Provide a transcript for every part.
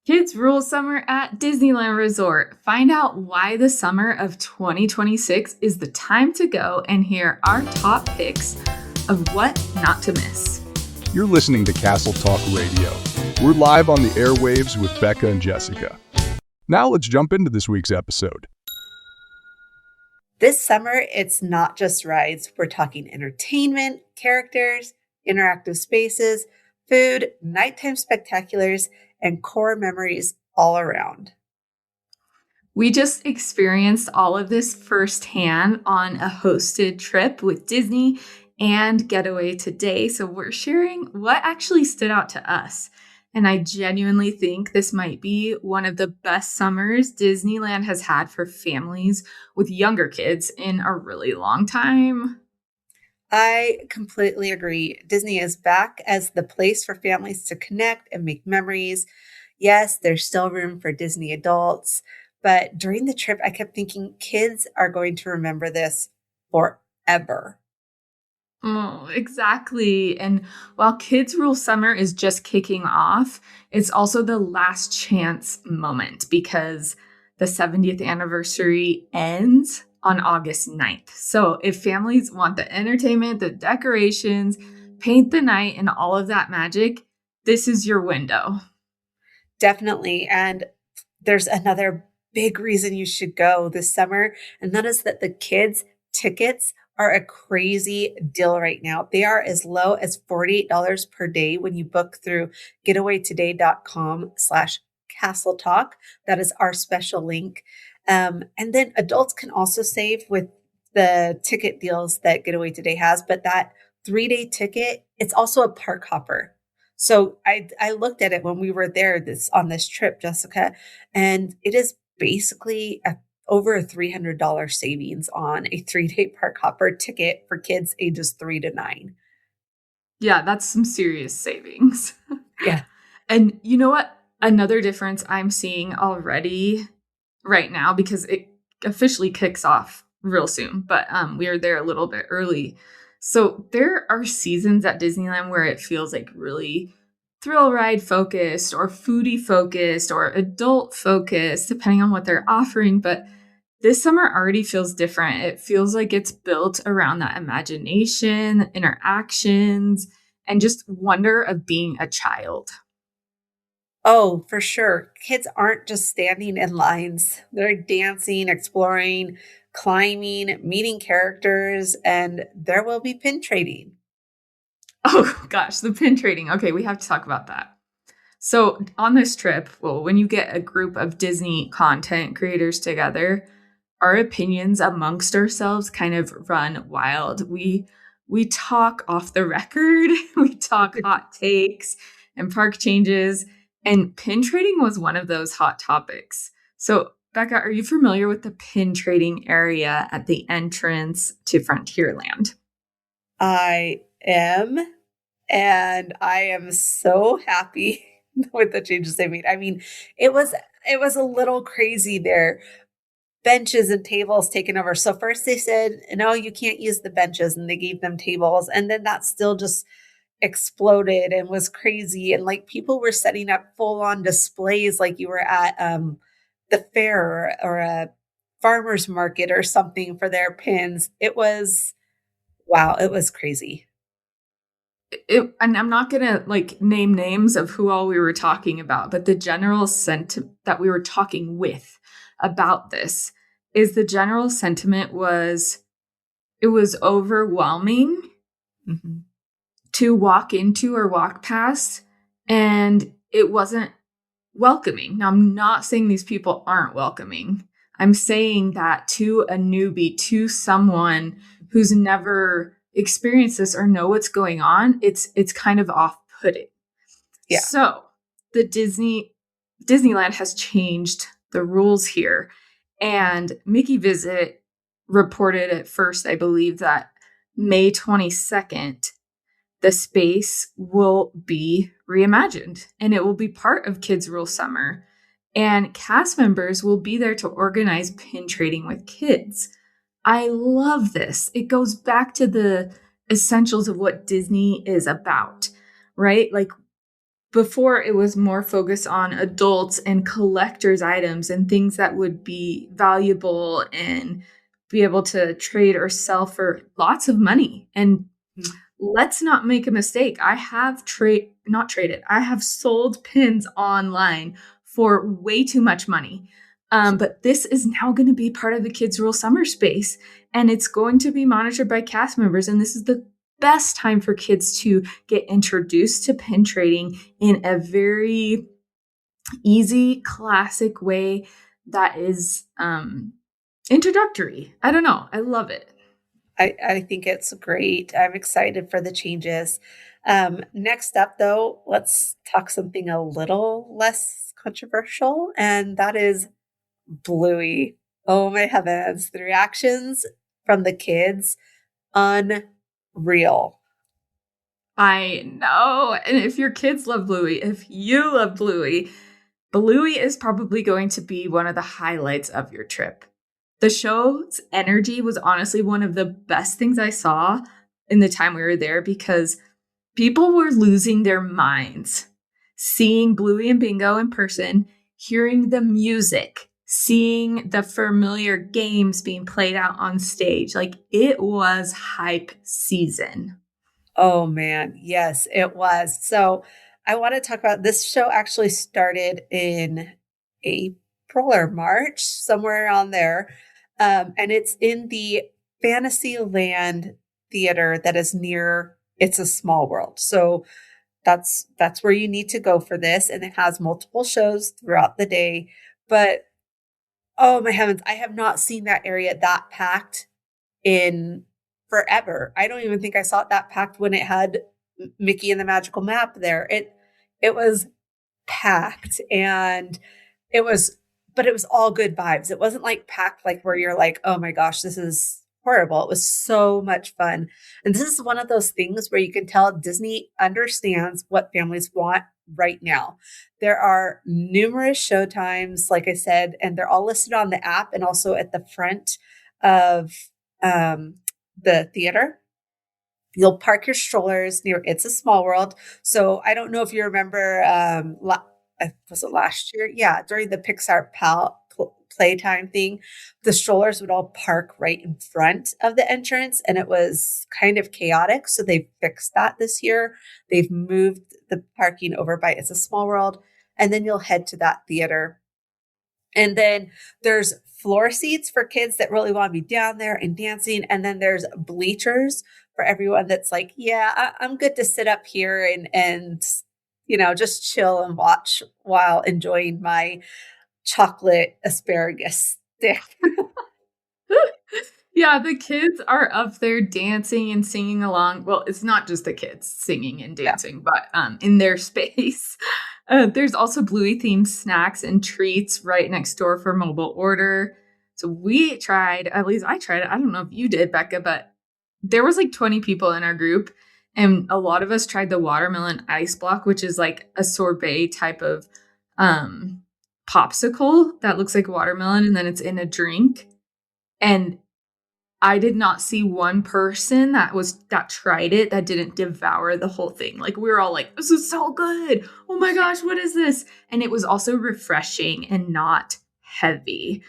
Kids rule summer at Disneyland Resort. Find out why the summer of 2026 is the time to go and hear our top picks of what not to miss. You're listening to Castle Talk Radio. We're live on the airwaves with Becca and Jessica. Now let's jump into this week's episode. This summer, it's not just rides. We're talking entertainment, characters, interactive spaces, food, nighttime spectaculars, and core memories all around. We just experienced all of this firsthand on a hosted trip with Disney and Getaway Today. So we're sharing what actually stood out to us. And I genuinely think this might be one of the best summers Disneyland has had for families with younger kids in a really long time. I completely agree. Disney is back as the place for families to connect and make memories. Yes, there's still room for Disney adults, but during the trip, I kept thinking kids are going to remember this forever. Oh, exactly. And while Kids Rule Summer is just kicking off, it's also the last chance moment because the 70th anniversary ends on August 9th. So if families want the entertainment, the decorations, paint the night, and all of that magic, this is your window. Definitely. And there's another big reason you should go this summer, and that is that the kids' tickets are a crazy deal right now. They are as low as $48 per day when you book through getawaytoday.com/Castle Talk. That is our special link. And then adults can also save with the ticket deals that Getaway Today has, but that 3-day ticket, it's also a park hopper. So I looked at it when we were there on this trip, Jessica, and it is basically over a $300 savings on a 3-day park hopper ticket for kids ages 3 to 9. Yeah, that's some serious savings. Yeah. And you know what? Another difference I'm seeing already right now, because it officially kicks off real soon, but we are there a little bit early. So there are seasons at Disneyland where it feels like really thrill ride focused or foodie focused or adult focused, depending on what they're offering. But this summer already feels different. It feels like it's built around that imagination, interactions, and just wonder of being a child. Oh, for sure. Kids aren't just standing in lines. They're dancing, exploring, climbing, meeting characters, and there will be pin trading. Oh gosh, the pin trading. Okay, we have to talk about that. So on this trip, well, when you get a group of Disney content creators together, our opinions amongst ourselves kind of run wild. We talk off the record, we talk hot takes and park changes, and pin trading was one of those hot topics. So Becca, are you familiar with the pin trading area at the entrance to Frontierland? I am, and I am so happy with the changes they made. I mean, it was a little crazy there. Benches and tables taken over. So first they said, no, you can't use the benches, and they gave them tables. And then that still just exploded and was crazy. And like people were setting up full on displays like you were at the fair or a farmer's market or something for their pins. It was, wow, it was crazy. And I'm not going to like name names of who all we were talking about, but the general sentiment that we were talking with about this is the general sentiment was it was overwhelming to walk into or walk past, and it wasn't welcoming. Now, I'm not saying these people aren't welcoming. I'm saying that to a newbie, to someone who's never experienced this or know what's going on, it's kind of off-putting. Yeah. So the Disneyland has changed the rules here. And Mickey Visit reported at first, I believe, that May 22nd, the space will be reimagined and it will be part of Kids Rule Summer. And cast members will be there to organize pin trading with kids. I love this. It goes back to the essentials of what Disney is about, right? Like before it was more focused on adults and collectors items and things that would be valuable and be able to trade or sell for lots of money. And let's not make a mistake. I have not traded. I have sold pins online for way too much money. But this is now going to be part of the Kids Rule Summer Space, and it's going to be monitored by cast members. And this is the best time for kids to get introduced to pin trading in a very easy, classic way that is introductory. I don't know. I love it. I think it's great. I'm excited for the changes. Next up, though, let's talk something a little less controversial, and that is Bluey. Oh my heavens. The reactions from the kids, unreal. I know. And if your kids love Bluey, if you love Bluey, Bluey is probably going to be one of the highlights of your trip. The show's energy was honestly one of the best things I saw in the time we were there because people were losing their minds seeing Bluey and Bingo in person, hearing the music, seeing the familiar games being played out on stage. Like, it was hype season. Oh man, yes, it was. So I want to talk about this show actually started in April or March, somewhere around there. And it's in the Fantasyland theater that is near It's a Small World. So that's where you need to go for this. And it has multiple shows throughout the day. But oh my heavens, I have not seen that area that packed in forever. I don't even think I saw it that packed when it had Mickey and the Magical Map there. It was packed and it was but it was all good vibes. It wasn't like packed like where you're like, "Oh my gosh, this is horrible." It was so much fun. And this is one of those things where you can tell Disney understands what families want right now. There are numerous show times, like I said, and they're all listed on the app and also at the front of the theater. You'll park your strollers near It's a Small World. So I don't know if you remember, was it last year? Yeah, during the Pixar playtime thing, the strollers would all park right in front of the entrance, and it was kind of chaotic. So they fixed that this year. They've moved the parking over by It's a Small World, and then you'll head to that theater. And then there's floor seats for kids that really want to be down there and dancing. And then there's bleachers for everyone that's like, yeah, I'm good to sit up here and just chill and watch while enjoying my chocolate asparagus stick. Yeah, the kids are up there dancing and singing along. Well, it's not just the kids singing and dancing, but in their space. There's also Bluey themed snacks and treats right next door for mobile order. So we tried, at least I tried it. I don't know if you did, Becca, but there was like 20 people in our group. And a lot of us tried the watermelon ice block, which is like a sorbet type of popsicle that looks like watermelon and then it's in a drink. And I did not see one person that tried it that didn't devour the whole thing. Like, we were all like, this is so good. Oh my gosh, what is this? And it was also refreshing and not heavy.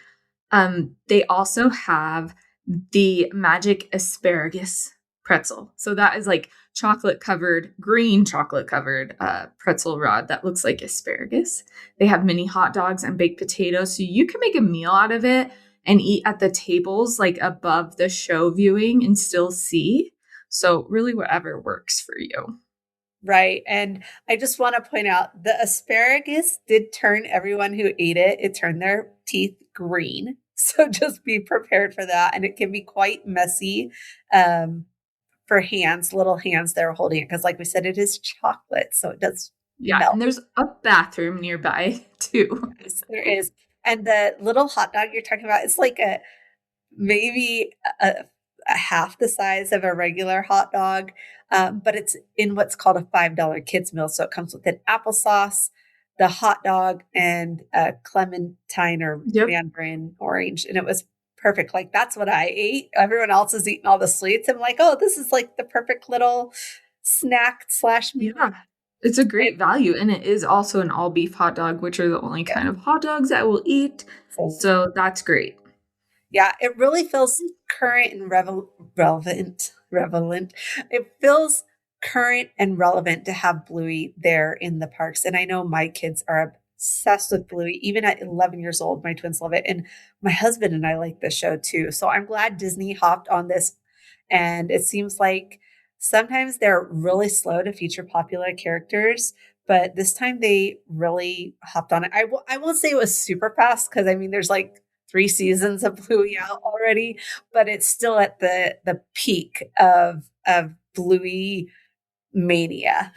They also have the magic asparagus pretzel. So that is like green chocolate covered pretzel rod that looks like asparagus. They have mini hot dogs and baked potatoes. So you can make a meal out of it and eat at the tables like above the show viewing and still see. So really whatever works for you. Right. And I just want to point out the asparagus did turn everyone who ate it. It turned their teeth green. So just be prepared for that. And it can be quite messy for little hands that are holding it. Because like we said, it is chocolate. So it does melt. And there's a bathroom nearby too. Yes, there is. And the little hot dog you're talking about, it's like maybe a half the size of a regular hot dog, but it's in what's called a $5 kids meal. So it comes with an applesauce, the hot dog, and a clementine or mandarin orange. And it was perfect. Like, that's what I ate. Everyone else is eating all the sweets. I'm like, oh, this is like the perfect little snack / meal. Yeah. It's a It, great value, and it is also an all beef hot dog, which are the only yeah. kind of hot dogs I will eat. So So that's great. yeah, it really feels current and relevant. It feels current and relevant to have Bluey there in the parks. And I know my kids are obsessed with Bluey. Even at 11 years old, my twins love it. And my husband and I like the show too. So I'm glad Disney hopped on this. And it seems like sometimes they're really slow to feature popular characters, but this time they really hopped on it. I won't say it was super fast because I mean, there's like 3 seasons of Bluey out already, but it's still at the peak of Bluey mania.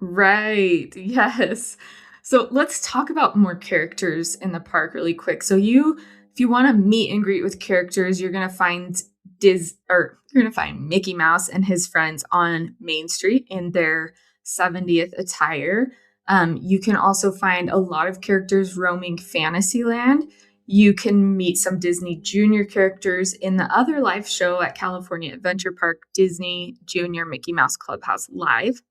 Right. Yes. So let's talk about more characters in the park really quick. If you want to meet and greet with characters, you're gonna find you're gonna find Mickey Mouse and his friends on Main Street in their 70th attire. You can also find a lot of characters roaming Fantasyland. You can meet some Disney Junior characters in the other live show at California Adventure Park, Disney Junior Mickey Mouse Clubhouse Live,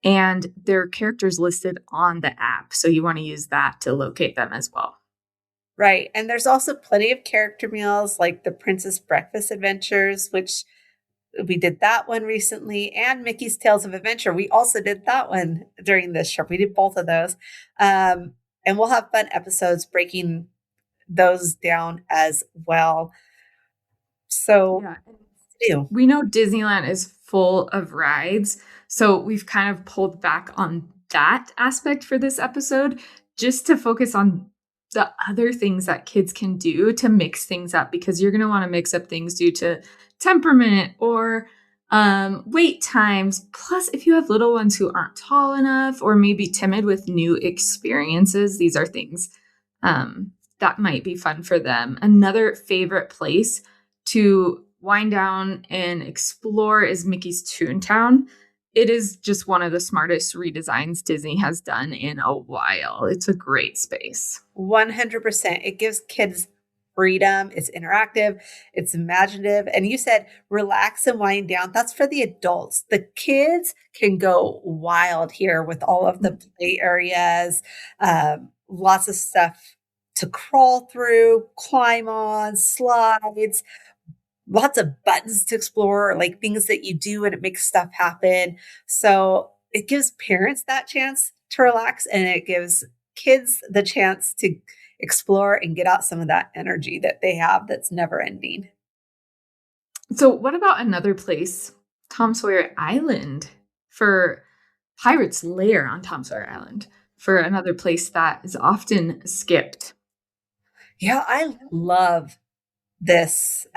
and there are characters listed on the app. So you want to use that to locate them as well. Right. And there's also plenty of character meals like the Princess Breakfast Adventures, which we did that one recently, and Mickey's Tales of Adventure. We also did that one during this trip. We did both of those. And we'll have fun episodes breaking those down as well. So, Yeah. do. We know Disneyland is full of rides. So we've kind of pulled back on that aspect for this episode just to focus on the other things that kids can do to mix things up, because you're going to want to mix up things due to temperament or wait times. Plus, if you have little ones who aren't tall enough or maybe timid with new experiences, these are things that might be fun for them. Another favorite place to wind down and explore is Mickey's Toontown. It is just one of the smartest redesigns Disney has done in a while. It's a great space. 100%. It gives kids freedom. It's interactive. It's imaginative. And you said relax and wind down. That's for the adults. The kids can go wild here with all of the play areas, lots of stuff to crawl through, climb on, slides, lots of buttons to explore, like things that you do and it makes stuff happen. So it gives parents that chance to relax, and it gives kids the chance to explore and get out some of that energy that they have that's never ending. So, what about another place, Tom Sawyer Island, for Pirate's Lair on Tom Sawyer Island, for another place that is often skipped? Yeah, I love this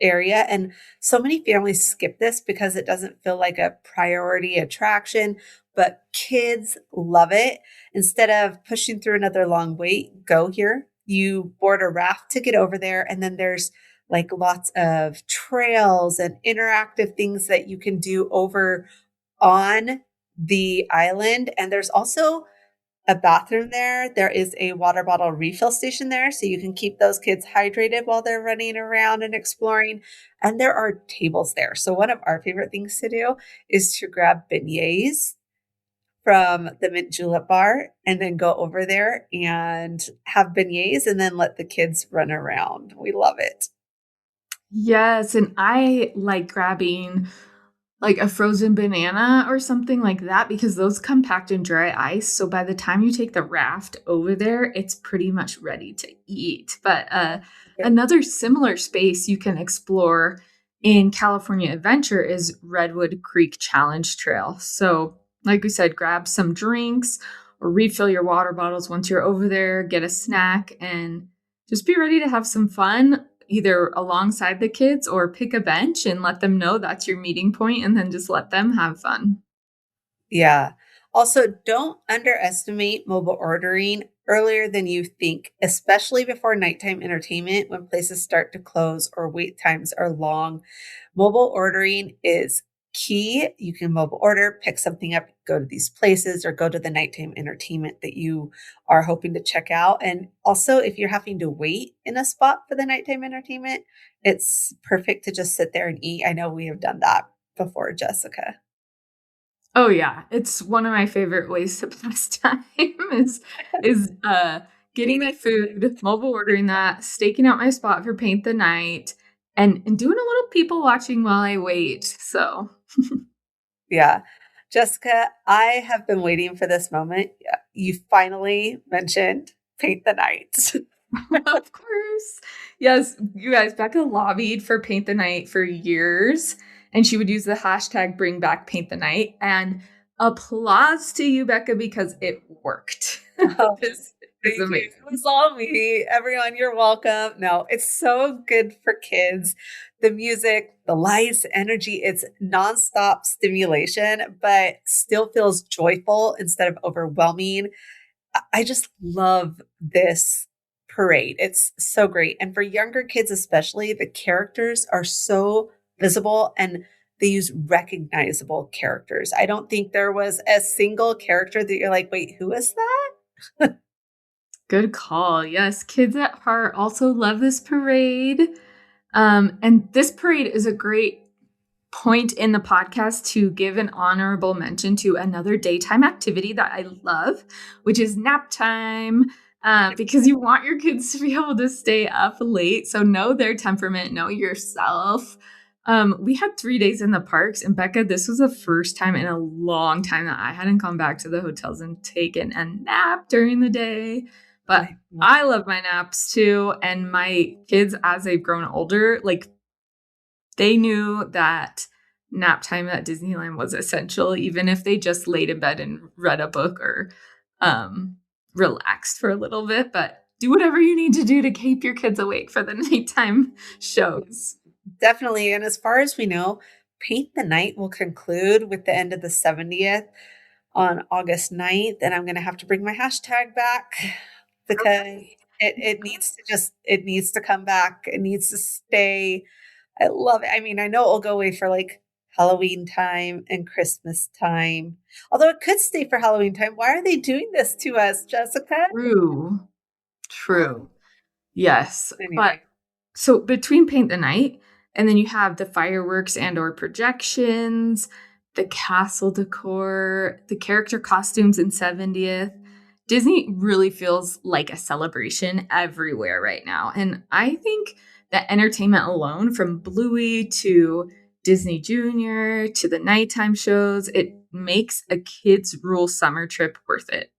area. And so many families skip this because it doesn't feel like a priority attraction, but kids love it. Instead of pushing through another long wait, go here. You board a raft to get over there. And then there's like lots of trails and interactive things that you can do over on the island. And there's also a bathroom there. There is a water bottle refill station there, so you can keep those kids hydrated while they're running around and exploring. And there are tables there. So one of our favorite things to do is to grab beignets from the Mint Julep bar and then go over there and have beignets and then let the kids run around. We love it. Yes, and I like grabbing like a frozen banana or something like that, because those come packed in dry ice. So by the time you take the raft over there, it's pretty much ready to eat. But another similar space you can explore in California Adventure is Redwood Creek Challenge Trail. So, like we said, grab some drinks or refill your water bottles once you're over there, get a snack, and just be ready to have some fun either alongside the kids or pick a bench and let them know that's your meeting point, and then just let them have fun. Yeah. Also, don't underestimate mobile ordering earlier than you think, especially before nighttime entertainment when places start to close or wait times are long. Mobile ordering is key. You can mobile order, pick something up, go to these places, or go to the nighttime entertainment that you are hoping to check out. And also, if you're having to wait in a spot for the nighttime entertainment, it's perfect to just sit there and eat. I know we have done that before, Jessica. Oh yeah, it's one of my favorite ways to pass time is getting my food, mobile ordering that, staking out my spot for paint the night, and doing a little people watching while I wait. So Yeah. Jessica, I have been waiting for this moment. Yeah, you finally mentioned paint the night. of course. Yes, you guys, Becca lobbied for Paint the Night for years, and she would use the hashtag bring back Paint the Night. And applause to you, Becca, because it worked. Oh, This is thank you. amazing. It was all me. Everyone, you're welcome. No, it's so good for kids. The music, the lights, energy, it's nonstop stimulation, but still feels joyful instead of overwhelming. I just love this parade. It's so great. And for younger kids, especially, the characters are so visible and they use recognizable characters. I don't think there was a single character that you're like, wait, who is that? Good call. Yes, kids at heart also love this parade. And this parade is a great point in the podcast to give an honorable mention to another daytime activity that I love, which is nap time. Because you want your kids to be able to stay up late. So know their temperament, know yourself. We had 3 days in the parks, and Becca, this was the first time in a long time that I hadn't gone back to the hotels and taken a nap during the day. But I love my naps too. And my kids, as they've grown older, like they knew that nap time at Disneyland was essential, even if they just laid in bed and read a book or relaxed for a little bit. But do whatever you need to do to keep your kids awake for the nighttime shows. Definitely. And as far as we know, Paint the Night will conclude with the end of the 70th on August 9th. And I'm going to have to bring my hashtag back because it needs to come back. It needs to stay. I love it. I mean, I know it'll go away for like Halloween time and Christmas time, although it could stay for Halloween time. Why are they doing this to us, Jessica? True. True. Yes. But Anyway, so between Paint the Night and then you have the fireworks and or projections, the castle decor, the character costumes in 70th. Disney really feels like a celebration everywhere right now. And I think that entertainment alone, from Bluey to Disney Junior to the nighttime shows, it makes a kids' rule summer trip worth it.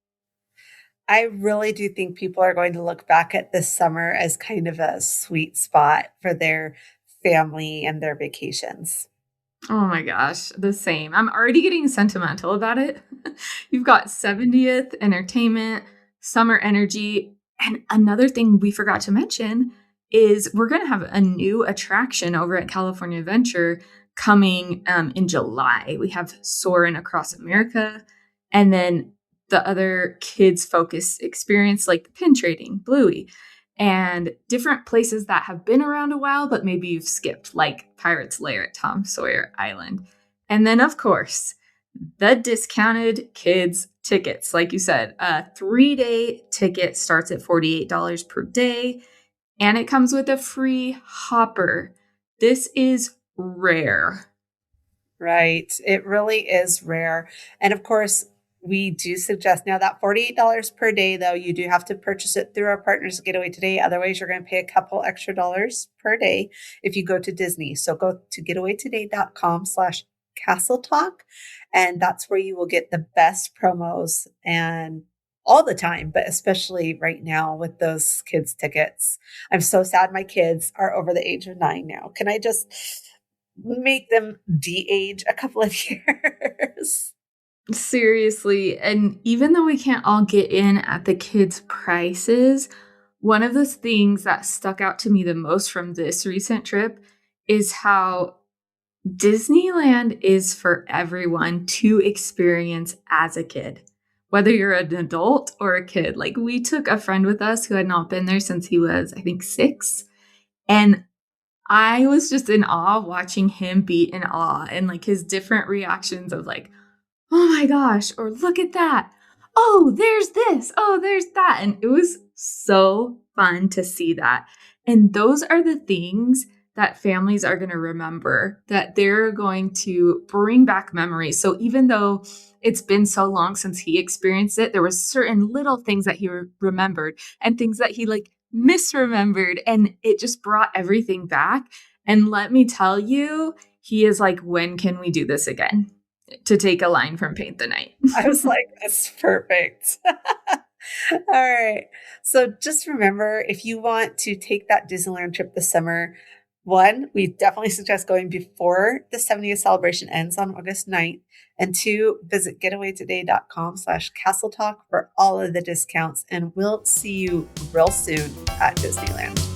I really do think people are going to look back at this summer as kind of a sweet spot for their family and their vacations. Oh my gosh, the same. I'm already getting sentimental about it. You've got 70th entertainment, summer energy, and another thing we forgot to mention is we're going to have a new attraction over at California Adventure coming in July. We have Soarin' Across America, and then the other kids focused experience like the pin trading, Bluey, and different places that have been around a while, but maybe you've skipped, like Pirate's Lair at Tom Sawyer Island. And then, of course, the discounted kids tickets. Like you said, a 3-day ticket starts at $48 per day, and it comes with a free hopper. This is rare. Right. It really is rare. And of course, we do suggest now that $48 per day, though, you do have to purchase it through our partners at Getaway Today. Otherwise, you're going to pay a couple extra dollars per day if you go to Disney. So go to getawaytoday.com/Castle Talk. And that's where you will get the best promos and all the time, but especially right now with those kids' tickets. I'm so sad my kids are over the age of 9 now. Can I just make them de-age a couple of years? Seriously. And even though we can't all get in at the kids' prices, one of the things that stuck out to me the most from this recent trip is how Disneyland is for everyone to experience as a kid, whether you're an adult or a kid. Like we took a friend with us who had not been there since he was, I think, 6. And I was just in awe watching him be in awe and like his different reactions of like, oh my gosh, or look at that. Oh, there's this. Oh, there's that. And it was so fun to see that. And those are the things that families are going to remember, that they're going to bring back memories. So even though it's been so long since he experienced it, there was certain little things that he remembered and things that he like misremembered, and it just brought everything back. And let me tell you, he is like, when can we do this again? To take a line from Paint the Night. I was like, that's perfect. All right. So just remember, if you want to take that Disneyland trip this summer, one, we definitely suggest going before the 70th celebration ends on August 9th. And two, visit getawaytoday.com/castletalk for all of the discounts. And we'll see you real soon at Disneyland.